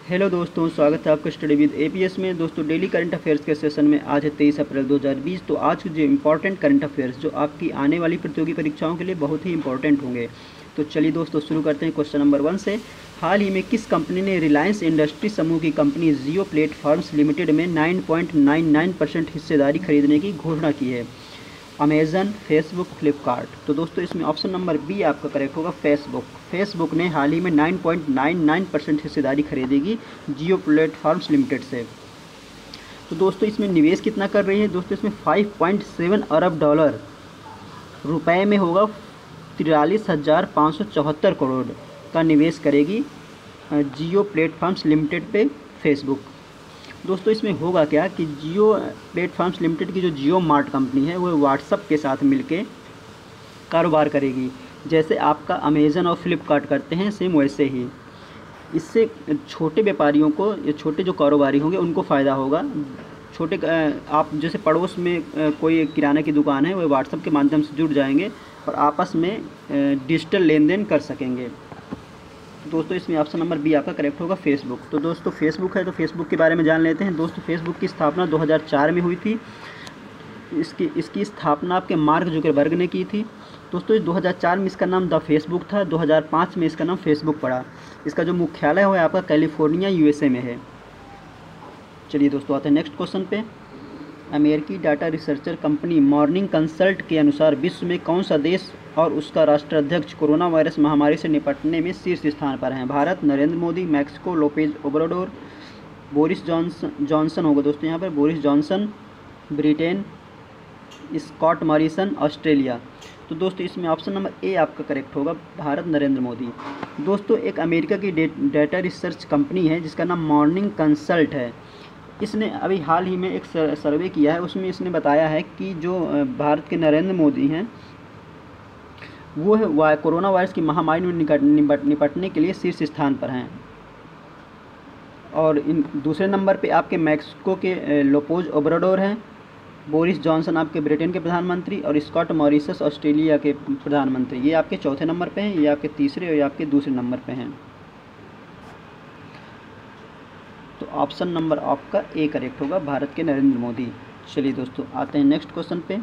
Hello दोस्तों, स्वागत है आपका स्टडी विद एपीएस में। दोस्तों डेली करंट अफेयर्स के सेशन में आज है 23 अप्रैल 2020। तो आज के जो इम्पोर्टेंट करंट अफेयर्स जो आपकी आने वाली प्रतियोगी परीक्षाओं के लिए बहुत ही इंपॉर्टेंट होंगे। तो चलिए दोस्तों शुरू करते हैं क्वेश्चन नंबर 1 से। हाल ही में किस कंपनी ने रिलायंस इंडस्ट्री समूह की कंपनी जियो प्लेटफॉर्म्स लिमिटेड में 9.99% हिस्सेदारी खरीदने की घोषणा की है? Amazon, Facebook, Flipkart. तो दोस्तों इसमें ऑप्शन नंबर बी आपका करेक्ट होगा, फेसबुक। फेसबुक ने हाल ही में 9.99% हिस्सेदारी खरीदेगी जियो प्लेटफॉर्म्स लिमिटेड से। तो दोस्तों इसमें निवेश कितना कर रही है? दोस्तों इसमें 5.7 अरब डॉलर रुपए में होगा, 43,574 करोड़ का निवेश करेगी जियो प्लेटफॉर्म्स लिमिटेड पे फेसबुक। दोस्तों इसमें होगा क्या कि जियो प्लेटफॉर्म्स लिमिटेड की जो जियो मार्ट कंपनी है वो व्हाट्सअप के साथ मिलके कारोबार करेगी। जैसे आपका अमेज़न और फ्लिपकार्ट करते हैं सेम वैसे ही इससे छोटे व्यापारियों को, या छोटे जो कारोबारी होंगे उनको फ़ायदा होगा। छोटे आप जैसे पड़ोस में कोई किराने की दुकान है, वो व्हाट्सअप के माध्यम से जुड़ जाएंगे और आपस में डिजिटल लेन देन कर सकेंगे। दोस्तों इसमें ऑप्शन नंबर बी आपका करेक्ट होगा, फेसबुक। तो दोस्तों फेसबुक है तो फेसबुक के बारे में जान लेते हैं। दोस्तों फेसबुक की स्थापना 2004 में हुई थी। इसकी स्थापना आपके मार्क जुकरबर्ग ने की थी। दोस्तों 2004 में इसका नाम द फेसबुक था, 2005 में इसका नाम फेसबुक पड़ा। इसका जो मुख्यालय है आपका कैलिफोर्निया यूएसए में है। चलिए दोस्तों आते हैं नेक्स्ट क्वेश्चन पे। अमेरिकी data researcher company morning consult के अनुसार विश्व में कौन सा देश और उसका राष्ट्राध्यक्ष कोरोना वायरस महामारी से निपटने में शीर्ष स्थान पर हैं? Bharat, Narendra Modi, Mexico, Lopez Obrador, Boris Johnson होगा दोस्तों यहाँ पर, Boris Johnson, Britain, Scott Morrison, Australia. तो दोस्तों इसमें ऑप्शन नंबर ए आपका करेक्ट होगा, भारत, नरेंद्र मोदी। दोस्तों एक अमेरिका की डाटा रिसर्च कंपनी है जिसका नाम मॉर्निंग कंसल्ट है। इसने अभी हाल ही में एक सर्वे किया है, उसमें इसने बताया है कि जो भारत के नरेंद्र मोदी हैं वो है कोरोना वायरस की महामारी में निपटने के लिए शीर्ष स्थान पर हैं। और इन दूसरे नंबर पे आपके मैक्सिको के लोपेज ओब्राडोर हैं, बोरिस जॉनसन आपके ब्रिटेन के प्रधानमंत्री, और स्कॉट मॉरिसन ऑस्ट्रेलिया के प्रधानमंत्री। ये आपके चौथे नंबर पे हैं, ये आपके तीसरे और ये आपके दूसरे नंबर पे हैं। तो ऑप्शन नंबर आपका ए करेक्ट होगा, भारत के नरेंद्र मोदी। चलिए दोस्तों आते हैं नेक्स्ट क्वेश्चन पे।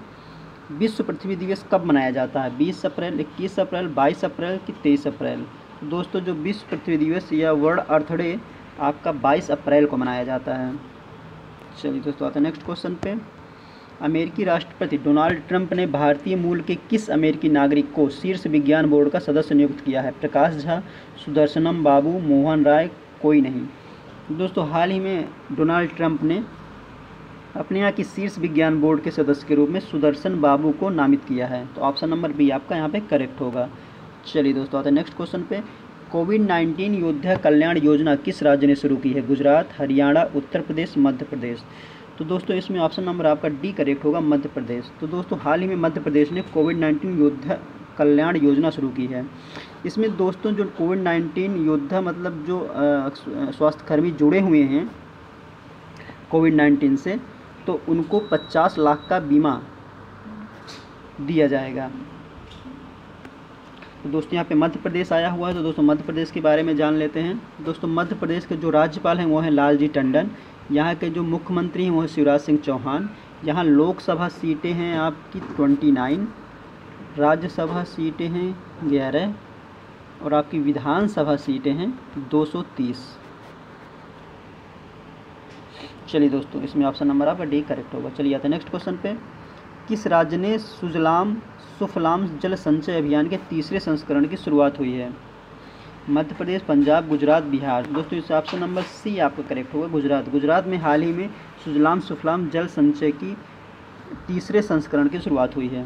विश्व पृथ्वी दिवस कब मनाया जाता है? 20 अप्रैल, 21 अप्रैल, 22 अप्रैल कि 23 अप्रैल? तो दोस्तों जो विश्व पृथ्वी दिवस या वर्ल्ड अर्थ डे आपका 22 अप्रैल को मनाया जाता है। चलिए दोस्तों आते हैं नेक्स्ट क्वेश्चन पे। अमेरिकी राष्ट्रपति डोनाल्ड ट्रंप ने भारतीय मूल के किस अमेरिकी नागरिक को शीर्ष विज्ञान बोर्ड का सदस्य नियुक्त किया है? प्रकाश झा, सुदर्शनम बाबू, मोहन राय, कोई नहीं। दोस्तों हाल ही में डोनाल्ड ट्रंप ने अपने यहाँ की शीर्ष विज्ञान बोर्ड के सदस्य के रूप में सुदर्शन बाबू को नामित किया है। तो ऑप्शन नंबर बी आपका यहाँ पे करेक्ट होगा। चलिए दोस्तों आते हैं नेक्स्ट क्वेश्चन पे। कोविड-19 योद्धा कल्याण योजना किस राज्य ने शुरू की है? गुजरात, हरियाणा, उत्तर प्रदेश, मध्य प्रदेश। तो दोस्तों इसमें ऑप्शन नंबर आपका डी करेक्ट होगा, मध्य प्रदेश। तो दोस्तों हाल ही में मध्य प्रदेश ने कोविड-19 योद्धा कल्याण योजना शुरू की है। इसमें दोस्तों जो कोविड-19 योद्धा मतलब जो स्वास्थ्यकर्मी जुड़े हुए हैं कोविड-19 से, तो उनको 50 लाख का बीमा दिया जाएगा। तो दोस्तों यहाँ पे मध्य प्रदेश आया हुआ है, तो दोस्तों मध्य प्रदेश के बारे में जान लेते हैं। दोस्तों मध्य प्रदेश के जो राज्यपाल हैं वो हैं लालजी टंडन। यहाँ के जो मुख्यमंत्री हैं वो हैं शिवराज सिंह चौहान। यहाँ लोकसभा सीटें हैं आपकी 29, राज्यसभा सीटें हैं 11 और आपकी विधानसभा सीटें हैं 230। चलिए दोस्तों इसमें ऑप्शन नंबर आपका डी करेक्ट होगा। चलिए आते हैं नेक्स्ट क्वेश्चन पे। किस राज्य ने सुजलाम सुफलाम जल संचय अभियान के तीसरे संस्करण की शुरुआत हुई है? मध्य प्रदेश, पंजाब, गुजरात, बिहार। दोस्तों इस ऑप्शन नंबर सी आपका करेक्ट होगा, गुजरात। गुजरात में हाल ही में सुजलाम सुफलाम जल संचय की तीसरे संस्करण की शुरुआत हुई है।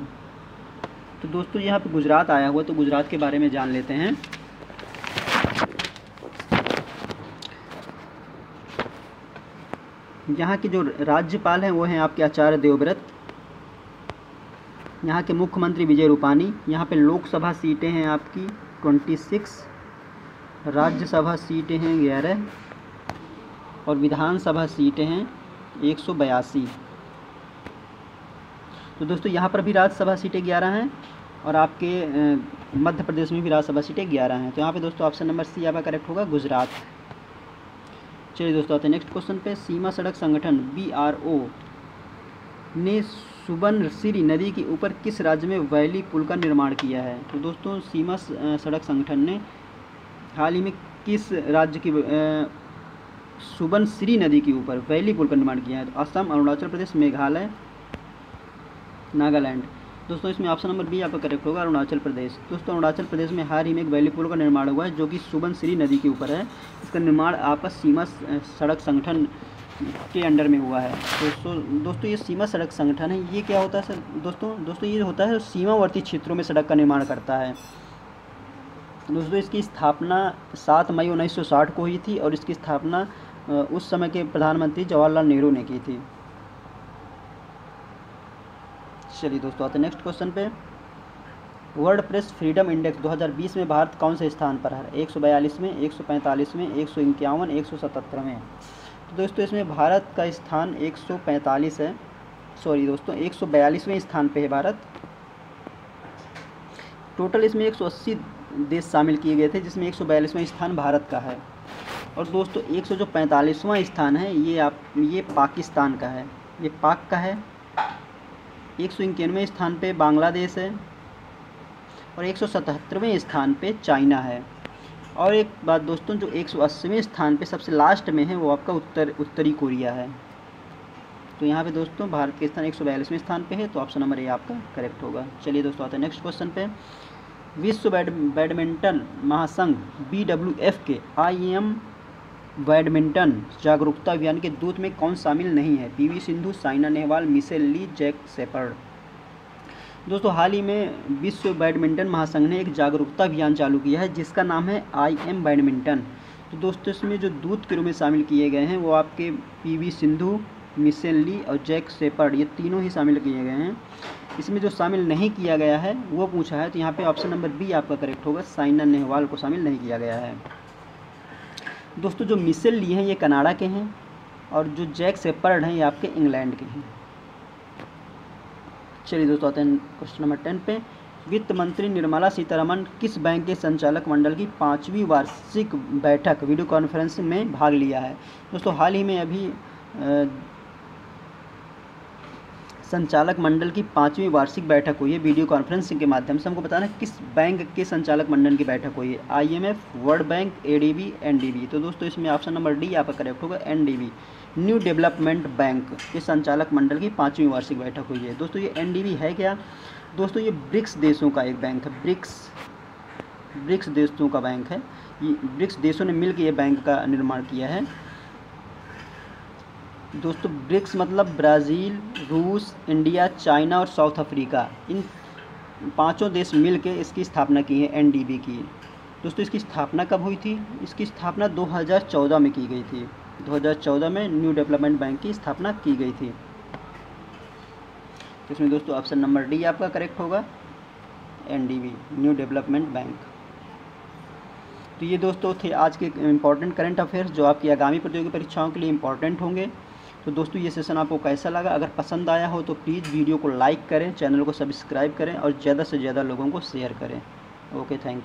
तो दोस्तों यहाँ पे गुजरात आया हुआ, तो गुजरात के बारे में जान लेते हैं। यहाँ के जो राज्यपाल हैं वो हैं आपके आचार्य देवव्रत। यहाँ के मुख्यमंत्री विजय रूपानी। यहाँ पे लोकसभा सीटें हैं आपकी 26, राज्यसभा सीटें हैं 11 और विधानसभा सीटें हैं 182। तो दोस्तों यहाँ पर भी राज्यसभा सीटें 11 हैं और आपके मध्य प्रदेश में भी राज्यसभा सीटें 11 हैं। तो यहाँ पे दोस्तों ऑप्शन नंबर सी आपका करेक्ट होगा, गुजरात। चलिए दोस्तों आते हैं नेक्स्ट क्वेश्चन पे। सीमा सड़क संगठन BRO ने सुबनसिरी नदी के ऊपर किस राज्य में वैली पुल का निर्माण किया है? तो दोस्तों सीमा सड़क संगठन ने हाल ही में किस राज्य की सुबनसिरी नदी के ऊपर वैली पुल का निर्माण किया है? तो असम, अरुणाचल प्रदेश, मेघालय, नागालैंड। दोस्तों इसमें ऑप्शन नंबर बी आपका करेक्ट होगा, अरुणाचल प्रदेश। दोस्तों अरुणाचल प्रदेश में हाल ही में एक वैली पुल का निर्माण हुआ है जो कि सुबनसिरी नदी के ऊपर है। इसका निर्माण आपका सीमा सड़क संगठन के अंडर में हुआ है। दोस्तों ये सीमा सड़क संगठन है, ये क्या होता है सर? दोस्तों ये होता है सीमावर्ती क्षेत्रों में सड़क का निर्माण करता है। दोस्तों इसकी स्थापना 7 मई 1960 को हुई थी और इसकी स्थापना उस समय के प्रधानमंत्री जवाहरलाल नेहरू ने की थी। चलिए दोस्तों आते हैं नेक्स्ट क्वेश्चन पे। वर्ल्ड प्रेस फ्रीडम इंडेक्स 2020 में भारत कौन से स्थान पर है? 142 में, 145 में, 151, 177 में। तो दोस्तों इसमें भारत का स्थान 145 है, सॉरी दोस्तों 142वें स्थान पे है भारत। टोटल इसमें 180 देश शामिल किए गए थे जिसमें 142वां स्थान भारत का है। और दोस्तों 145वां स्थान है ये पाकिस्तान का है, ये पाक का है। 191वें स्थान पे बांग्लादेश है और 177वें स्थान पे चाइना है। और एक बात दोस्तों, जो 180वें स्थान पे सबसे लास्ट में है वो आपका उत्तरी कोरिया है। तो यहाँ पे दोस्तों भारत के स्थान 142वें स्थान पे है, तो ऑप्शन नंबर ए आपका करेक्ट होगा। चलिए दोस्तों आते हैं नेक्स्ट क्वेश्चन पे। विश्व बैडमिंटन महासंघ BWF के IM बैडमिंटन जागरूकता अभियान के दूत में कौन शामिल नहीं है? PV सिंधु, साइना नेहवाल, मिशेल ली, जैक शेपर्ड। दोस्तों हाल ही में विश्व बैडमिंटन महासंघ ने एक जागरूकता अभियान चालू किया है जिसका नाम है IM बैडमिंटन। तो दोस्तों इसमें जो दूत के रूप में शामिल किए गए हैं वो आपके PV सिंधु, मिशेल ली और जैक शेपर्ड, ये तीनों ही शामिल किए गए हैं। इसमें जो शामिल नहीं किया गया है वो पूछा है, तो यहाँ पे ऑप्शन नंबर बी आपका करेक्ट होगा, साइना नेहवाल को शामिल नहीं किया गया है। दोस्तों जो मिशेल ली हैं ये कनाडा के हैं और जो जैक शेपर्ड हैं ये आपके इंग्लैंड के हैं। चलिए दोस्तों आते हैं क्वेश्चन नंबर 10 पे। वित्त मंत्री निर्मला सीतारमण किस बैंक के संचालक मंडल की 5वीं वार्षिक बैठक वीडियो कॉन्फ्रेंस में भाग लिया है? दोस्तों हाल ही में अभी संचालक मंडल की 5वीं वार्षिक बैठक हुई है वीडियो कॉन्फ्रेंसिंग के माध्यम से। हमको बताना किस बैंक के संचालक मंडल की बैठक हुई है? IMF, world bank, ADB, NDB। तो दोस्तों इसमें ऑप्शन नंबर डी आपका करेक्ट होगा, NDB, न्यू डेवलपमेंट बैंक के संचालक मंडल की 5वीं वार्षिक बैठक हुई है। दोस्तों ये NDB है क्या? दोस्तों ये ब्रिक्स देशों का एक बैंक है, ब्रिक्स देशों का बैंक है। ये ब्रिक्स देशों ने मिलकर ये बैंक का निर्माण किया है। दोस्तों ब्रिक्स मतलब ब्राज़ील, रूस, इंडिया, चाइना और साउथ अफ्रीका, इन 5 देश मिल के इसकी स्थापना की है NDB की। दोस्तों इसकी स्थापना कब हुई थी? इसकी स्थापना 2014 में की गई थी। 2014 में न्यू डेवलपमेंट बैंक की स्थापना की गई थी। तो इसमें दोस्तों ऑप्शन नंबर डी आपका करेक्ट होगा, NDB, न्यू डेवलपमेंट बैंक। तो ये दोस्तों थे आज के इंपॉर्टेंट करंट अफेयर्स जो आपकी आगामी प्रतियोगी परीक्षाओं के लिए इंपॉर्टेंट होंगे। तो दोस्तों ये सेशन आपको कैसा लगा? अगर पसंद आया हो तो प्लीज़ वीडियो को लाइक करें, चैनल को सब्सक्राइब करें और ज़्यादा से ज़्यादा लोगों को शेयर करें। Okay, thank you.